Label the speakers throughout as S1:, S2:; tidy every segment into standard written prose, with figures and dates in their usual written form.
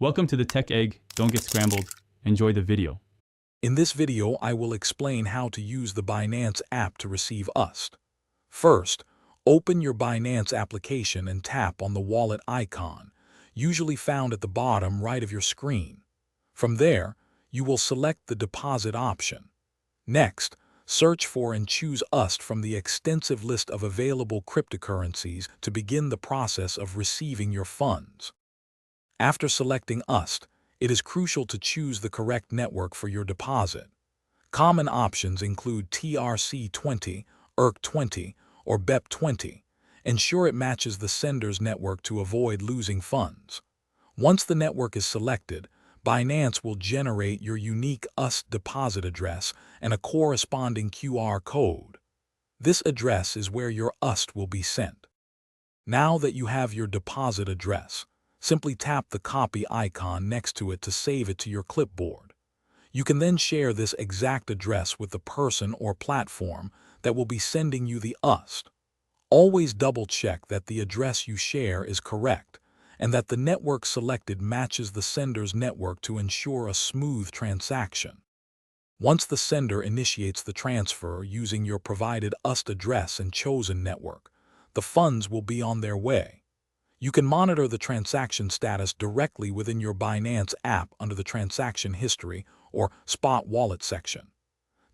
S1: Welcome to the Tech Egg. Don't get scrambled. Enjoy the video.
S2: In this video, I will explain how to use the Binance app to receive USD. First, open your Binance application and tap on the wallet icon, usually found at the bottom right of your screen. From there, you will select the deposit option. Next, search for and choose USD from the extensive list of available cryptocurrencies to begin the process of receiving your funds. After selecting USD, it is crucial to choose the correct network for your deposit. Common options include TRC20, ERC20, or BEP20. Ensure it matches the sender's network to avoid losing funds. Once the network is selected, Binance will generate your unique USD deposit address and a corresponding QR code. This address is where your USD will be sent. Now that you have your deposit address, simply tap the copy icon next to it to save it to your clipboard. You can then share this exact address with the person or platform that will be sending you the USD. Always double-check that the address you share is correct and that the network selected matches the sender's network to ensure a smooth transaction. Once the sender initiates the transfer using your provided USD address and chosen network, the funds will be on their way. You can monitor the transaction status directly within your Binance app under the Transaction History or Spot Wallet section.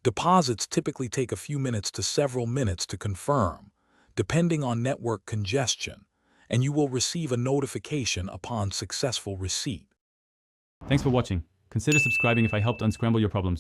S2: Deposits typically take a few minutes to several minutes to confirm, depending on network congestion, and you will receive a notification upon successful receipt.
S1: Thanks for watching. Consider subscribing if I helped unscramble your problems.